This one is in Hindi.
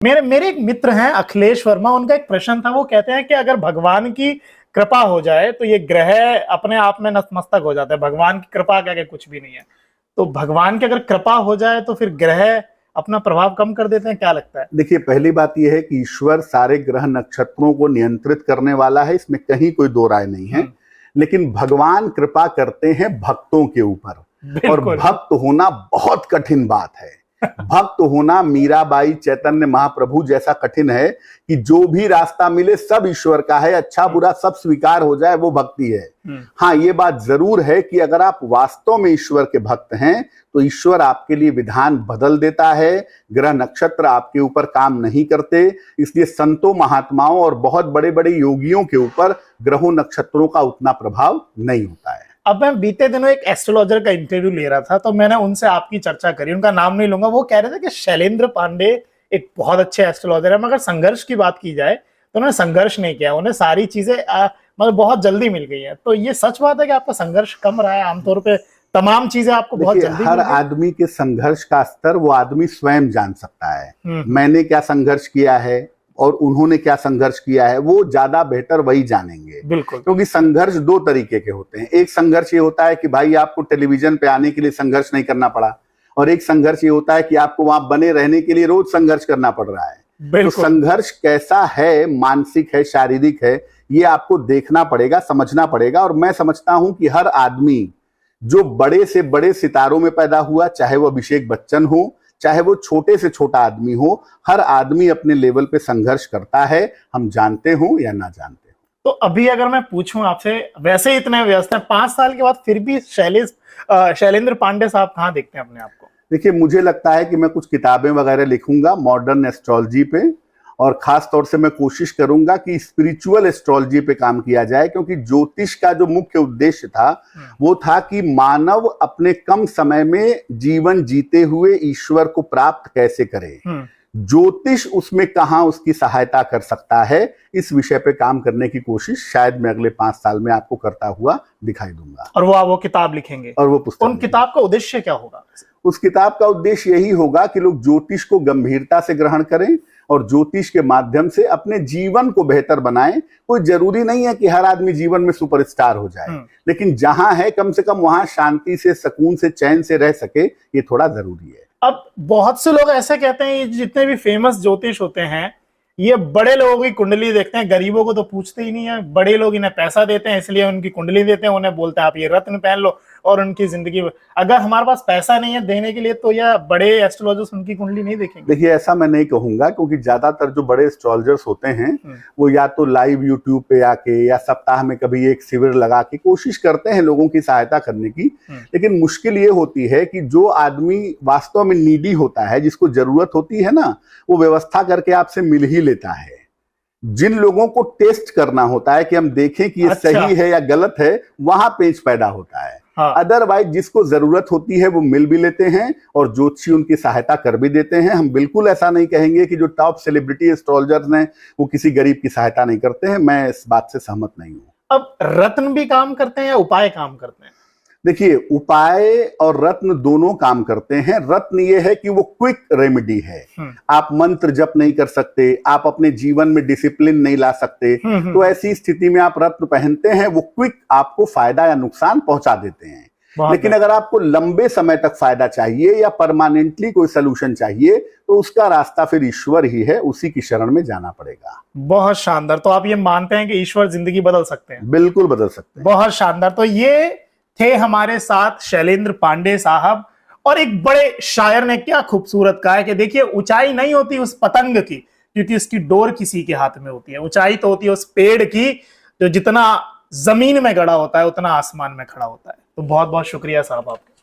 मेरे मेरे एक मित्र हैं अखिलेश वर्मा, उनका एक प्रश्न था। वो कहते हैं कि अगर भगवान की कृपा हो जाए तो ये ग्रह अपने आप में नतमस्तक हो जाता है। भगवान की कृपा क्या, कुछ भी नहीं है। तो भगवान की अगर कृपा हो जाए तो फिर ग्रह अपना प्रभाव कम कर देते हैं, क्या लगता है? देखिए, पहली बात यह है कि ईश्वर सारे ग्रह नक्षत्रों को नियंत्रित करने वाला है, इसमें कहीं कोई दो राय नहीं है। लेकिन भगवान कृपा करते हैं भक्तों के ऊपर, और भक्त होना बहुत कठिन बात है। भक्त होना मीराबाई, चैतन्य महाप्रभु जैसा कठिन है कि जो भी रास्ता मिले सब ईश्वर का है, अच्छा बुरा सब स्वीकार हो जाए, वो भक्ति है। हाँ, ये बात जरूर है कि अगर आप वास्तव में ईश्वर के भक्त हैं तो ईश्वर आपके लिए विधान बदल देता है। ग्रह नक्षत्र आपके ऊपर काम नहीं करते, इसलिए संतों, महात्माओं और बहुत बड़े बड़े योगियों के ऊपर ग्रहों नक्षत्रों का उतना प्रभाव नहीं होता है। अब मैं बीते दिनों एक एस्ट्रोलॉजर का इंटरव्यू ले रहा था, तो मैंने उनसे आपकी चर्चा करी। उनका नाम नहीं लूंगा। वो कह रहे थे कि शैलेंद्र पांडे एक बहुत अच्छे एस्ट्रोलॉजर है, मगर संघर्ष की बात की जाए तो उन्होंने संघर्ष नहीं किया। उन्हें सारी चीजें मतलब बहुत जल्दी मिल गई है। तो ये सच बात है कि आपका संघर्ष कम रहा है? आमतौर पे तमाम चीजें आपको बहुत जल्दी हर आदमी के संघर्ष का स्तर वो आदमी स्वयं जान सकता है। मैंने क्या संघर्ष किया है और उन्होंने क्या संघर्ष किया है, वो ज्यादा बेहतर वही जानेंगे। बिल्कुल। क्योंकि संघर्ष दो तरीके के होते हैं। एक संघर्ष ये होता है कि भाई आपको टेलीविजन पे आने के लिए संघर्ष नहीं करना पड़ा, और एक संघर्ष ये होता है कि आपको वहां बने रहने के लिए रोज संघर्ष करना पड़ रहा है। तो संघर्ष कैसा है, मानसिक है, शारीरिक है, ये आपको देखना पड़ेगा, समझना पड़ेगा। और मैं समझता हूं कि हर आदमी जो बड़े से बड़े सितारों में पैदा हुआ, चाहे वो अभिषेक बच्चन हो, चाहे वो छोटे से छोटा आदमी हो, हर आदमी अपने लेवल पे संघर्ष करता है, हम जानते हो या ना जानते हो। तो अभी अगर मैं पूछूं आपसे, वैसे इतने व्यस्त हैं, 5 साल के बाद फिर भी शैलेंद्र पांडे साहब कहाँ देखते हैं अपने आप को? देखिए, मुझे लगता है कि मैं कुछ किताबें वगैरह लिखूंगा मॉडर्न एस्ट्रोलॉजी पे, और खास तौर से मैं कोशिश करूंगा कि स्पिरिचुअल एस्ट्रोलॉजी पे काम किया जाए। क्योंकि ज्योतिष का जो मुख्य उद्देश्य था वो था कि मानव अपने कम समय में जीवन जीते हुए ईश्वर को प्राप्त कैसे करे। ज्योतिष उसमें कहां उसकी सहायता कर सकता है, इस विषय पे काम करने की कोशिश शायद मैं अगले 5 साल में आपको करता हुआ दिखाई दूंगा। और वो किताब लिखेंगे? और वो पुस्तक। उन किताब का उद्देश्य क्या होगा? उस किताब का उद्देश्य यही होगा कि लोग ज्योतिष को गंभीरता से ग्रहण करें और ज्योतिष के माध्यम से अपने जीवन को बेहतर बनाएं। कोई जरूरी नहीं है कि हर आदमी जीवन में सुपरस्टार हो जाए, लेकिन जहां है कम से कम वहां शांति से, सुकून से, चैन से रह सके, ये थोड़ा जरूरी है। अब बहुत से लोग ऐसे कहते हैं, ये जितने भी फेमस ज्योतिष होते हैं ये बड़े लोगों की कुंडली देखते हैं, गरीबों को तो पूछते ही नहीं है। बड़े लोग इन्हें पैसा देते हैं, इसलिए उनकी कुंडली देते हैं, उन्हें बोलते हैं आप ये रत्न पहन लो और उनकी जिंदगी। अगर हमारे पास पैसा नहीं है देने के लिए तो यह बड़े एस्ट्रोलॉजर्स उनकी कुंडली नहीं देखेंगे? देखिए, ऐसा मैं नहीं कहूंगा, क्योंकि ज्यादातर जो बड़े एस्ट्रोलॉजर्स होते हैं वो या तो लाइव यूट्यूब पे आके या सप्ताह में कभी एक शिविर लगा के कोशिश करते हैं लोगों की सहायता करने की। लेकिन मुश्किल ये होती है कि जो आदमी वास्तव में नीडी होता है, जिसको जरूरत होती है ना, वो व्यवस्था करके आपसे मिल ही लेता है। जिन लोगों को टेस्ट करना होता है कि हम देखें कि ये सही है या गलत है, वहां पेच पैदा होता है। अदरवाइज जिसको जरूरत होती है वो मिल भी लेते हैं और ज्योतिषी उनकी सहायता कर भी देते हैं। हम बिल्कुल ऐसा नहीं कहेंगे कि जो टॉप सेलिब्रिटी एस्ट्रोलॉजर्स हैं वो किसी गरीब की सहायता नहीं करते हैं। मैं इस बात से सहमत नहीं हूं। अब रत्न भी काम करते हैं या उपाय काम करते हैं? देखिए, उपाय और रत्न दोनों काम करते हैं। रत्न ये है कि वो क्विक रेमेडी है। आप मंत्र जप नहीं कर सकते, आप अपने जीवन में डिसिप्लिन नहीं ला सकते, तो ऐसी स्थिति में आप रत्न पहनते हैं, वो क्विक आपको फायदा या नुकसान पहुंचा देते हैं। लेकिन अगर आपको लंबे समय तक फायदा चाहिए या परमानेंटली कोई सोल्यूशन चाहिए तो उसका रास्ता फिर ईश्वर ही है, उसी की शरण में जाना पड़ेगा। बहुत शानदार। तो आप ये मानते हैं कि ईश्वर जिंदगी बदल सकते हैं? बिल्कुल बदल सकते हैं। बहुत शानदार। तो ये थे हमारे साथ शैलेंद्र पांडे साहब। और एक बड़े शायर ने क्या खूबसूरत कहा है कि देखिए, ऊंचाई नहीं होती उस पतंग की क्योंकि उसकी डोर किसी के हाथ में होती है। ऊंचाई तो होती है उस पेड़ की जो जितना जमीन में गड़ा होता है उतना आसमान में खड़ा होता है। तो बहुत बहुत शुक्रिया साहब आपका।